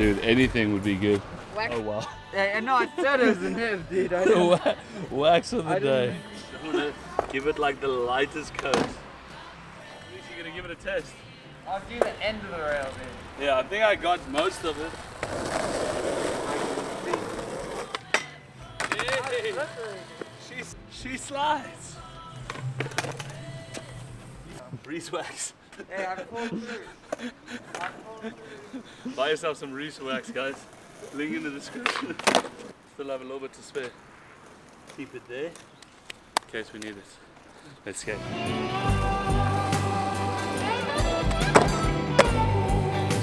Dude, anything would be good. Wax. Oh wow. Yeah, no, I said it was a nib, dude. I didn't. Wax of the day. I'm gonna give it like the lightest coat. At least you're gonna give it a test. I'll do the end of the rail, dude. Yeah, I think I got most of it. Hey, she slides. Rheece wax. Hey, I pulled through. Buy yourself some Rheece wax, guys. Link in the description. Still have a little bit to spare. Keep it there in case we need it. Let's skate.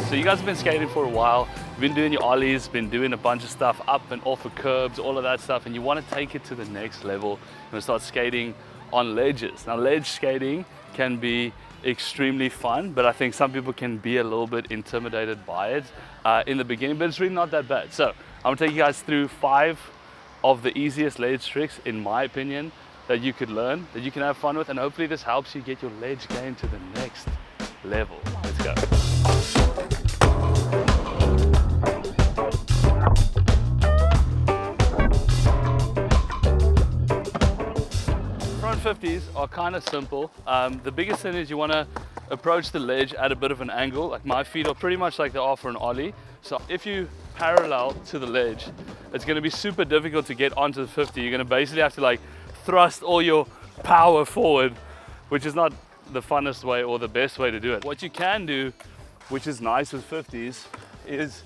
So you guys have been skating for a while. You've been doing your ollies, been doing a bunch of stuff up and off of curbs, all of that stuff, and you want to take it to the next level. You want to start skating on ledges. Now, ledge skating can be extremely fun, but I think some people can be a little bit intimidated by it in the beginning, but it's really not that bad. So I'm gonna take you guys through 5 of the easiest ledge tricks, in my opinion, that you could learn, that you can have fun with, and hopefully this helps you get your ledge game to the next level. Let's go. Front 50s are kind of simple. The biggest thing is you want to approach the ledge at a bit of an angle. Like my feet are pretty much like they are for an ollie. So if you parallel to the ledge, it's going to be super difficult to get onto the 50. You're going to basically have to like thrust all your power forward, which is not the funnest way or the best way to do it. What you can do, which is nice with 50s, is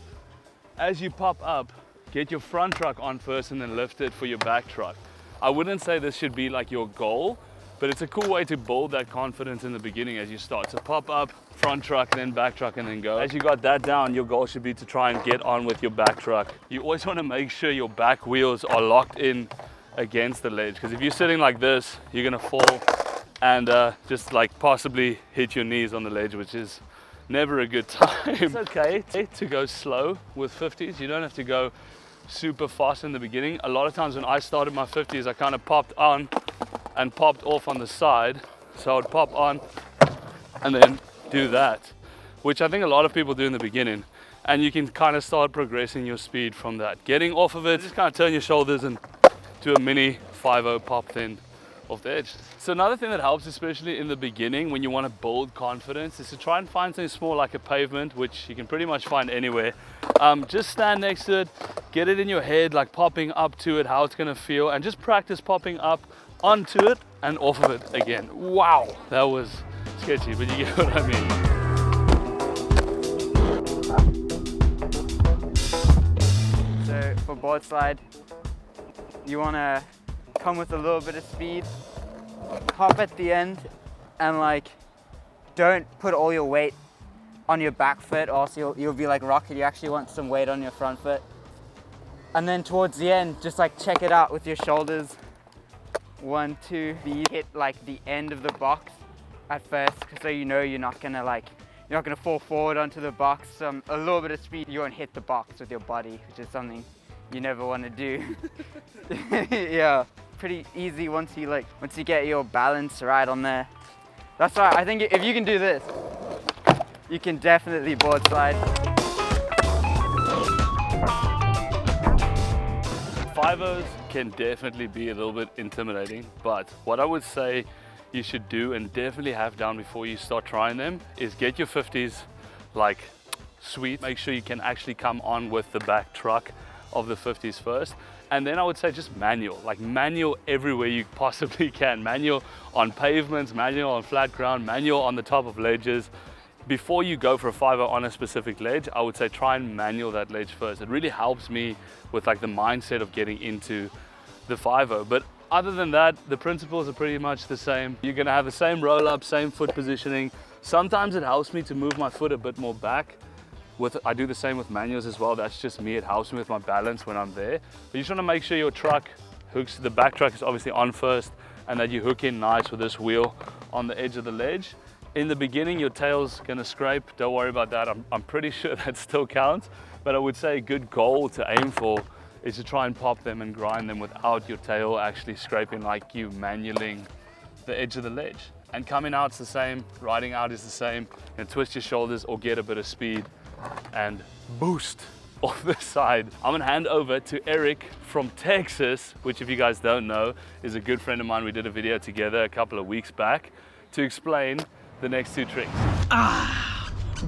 as you pop up, get your front truck on first and then lift it for your back truck. I wouldn't say this should be like your goal, but it's a cool way to build that confidence in the beginning as you start. So pop up, front truck, then back truck, and then go. As you got that down, your goal should be to try and get on with your back truck. You always want to make sure your back wheels are locked in against the ledge, because if you're sitting like this, you're gonna fall and just like possibly hit your knees on the ledge, which is never a good time. It's okay to go slow with 50s. You don't have to go super fast in the beginning. A lot of times when I started my 50s, I kind of popped on and popped off on the side. So I would pop on and then do that, which I think a lot of people do in the beginning. And you can kind of start progressing your speed from that. Getting off of it, just kind of turn your shoulders and do a mini 5-0 pop then off the edge. So another thing that helps, especially in the beginning when you want to build confidence, is to try and find something small like a pavement, which you can pretty much find anywhere. Just stand next to it, get it in your head, like popping up to it, how it's going to feel, and just practice popping up onto it and off of it again. Wow, that was sketchy, but you get what I mean. So for board slide, you want to come with a little bit of speed, hop at the end, and like don't put all your weight on your back foot, or else you'll be like rocket. You actually want some weight on your front foot. And then towards the end, just like check it out with your shoulders. 1, 2, hit like the end of the box at first, so you know you're not gonna fall forward onto the box. A little bit of speed, you won't hit the box with your body, which is something you never want to do. Yeah, pretty easy once you get your balance right on there. That's why I think if you can do this, you can definitely board slide. 5-0s can definitely be a little bit intimidating, but what I would say you should do and definitely have down before you start trying them is get your 50s like sweet. Make sure you can actually come on with the back truck of the 50s first, and then I would say just manual everywhere you possibly can. Manual on pavements, manual on flat ground, manual on the top of ledges. Before you go for a 5-0 on a specific ledge, I would say try and manual that ledge first. It really helps me with like the mindset of getting into the 5-0. But other than that, the principles are pretty much the same. You're gonna have the same roll up, same foot positioning. Sometimes it helps me to move my foot a bit more back. I do the same with manuals as well. That's just me. It helps me with my balance when I'm there. But you just want to make sure your truck hooks, the back truck is obviously on first, and that you hook in nice with this wheel on the edge of the ledge. In the beginning, your tail's gonna scrape. Don't worry about that. I'm pretty sure that still counts. But I would say a good goal to aim for is to try and pop them and grind them without your tail actually scraping, like you manualing the edge of the ledge. And coming out's the same, riding out is the same. And twist your shoulders or get a bit of speed and boost off the side. I'm gonna hand over to Eric from Texas, which if you guys don't know, is a good friend of mine. We did a video together a couple of weeks back to explain the next two tricks.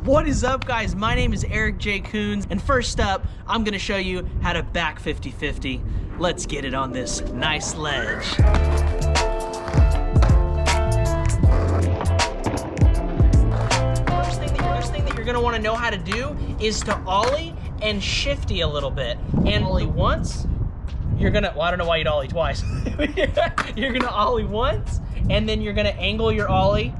What is up, guys? My name is Eric J. Coons, and first up, I'm gonna show you how to back 50-50. Let's get it on this nice ledge. First thing that you're gonna wanna know how to do is to ollie and shifty a little bit. And ollie once, you're gonna, well, I don't know why you'd ollie twice. You're gonna ollie once, and then you're gonna angle your ollie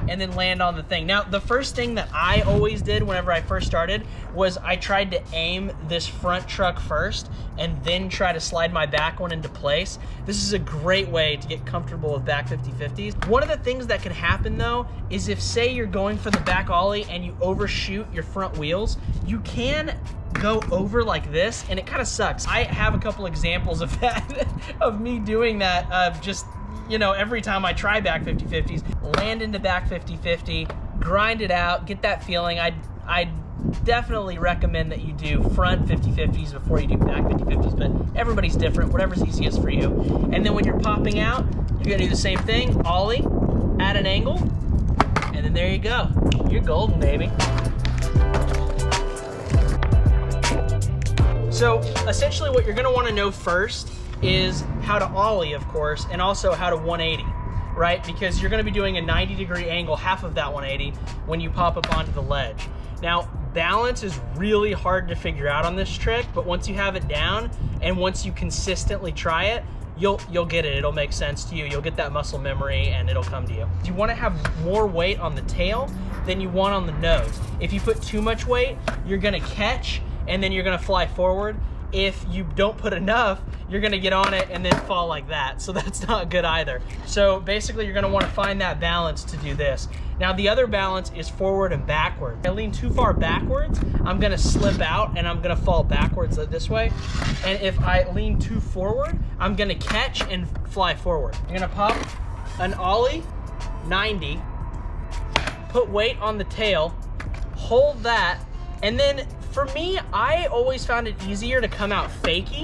and then land on the thing. Now, the first thing that I always did whenever I first started was I tried to aim this front truck first and then try to slide my back one into place. This is a great way to get comfortable with back 50-50s. One of the things that can happen though is if, say, you're going for the back ollie and you overshoot your front wheels, you can go over like this and it kind of sucks. I have a couple examples of that, of me doing that, just, you know, every time I try back 50-50s, land into back 50-50, grind it out, get that feeling. I definitely recommend that you do front 50-50s before you do back 50-50s, but everybody's different, whatever's easiest for you. And then when you're popping out, you're gonna do the same thing, ollie, at an angle, and then there you go. You're golden, baby. So essentially what you're gonna wanna know first is how to ollie, of course, and also how to 180, right? Because you're gonna be doing a 90-degree angle, half of that 180, when you pop up onto the ledge. Now, balance is really hard to figure out on this trick, but once you have it down, and once you consistently try it, you'll get it. It'll make sense to you. You'll get that muscle memory, and it'll come to you. You wanna have more weight on the tail than you want on the nose. If you put too much weight, you're gonna catch, and then you're gonna fly forward. If you don't put enough, you're gonna get on it and then fall like that. So that's not good either. So basically you're gonna wanna find that balance to do this. Now the other balance is forward and backward. If I lean too far backwards, I'm gonna slip out and I'm gonna fall backwards this way. And if I lean too forward, I'm gonna catch and fly forward. You're gonna pop an ollie, 90, put weight on the tail, hold that, and then for me, I always found it easier to come out fakie,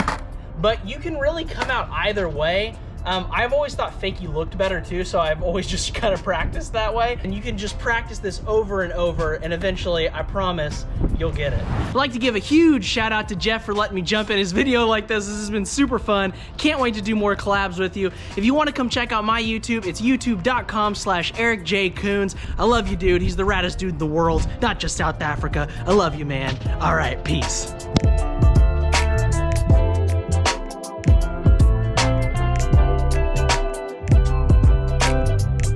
but you can really come out either way. I've always thought fakie looked better too, so I've always just kind of practiced that way. And you can just practice this over and over, and eventually, I promise, you'll get it. I'd like to give a huge shout out to Jeff for letting me jump in his video like this. This has been super fun. Can't wait to do more collabs with you. If you want to come check out my YouTube, it's youtube.com/EricJCoons. I love you, dude. He's the raddest dude in the world, not just South Africa. I love you, man. All right, peace.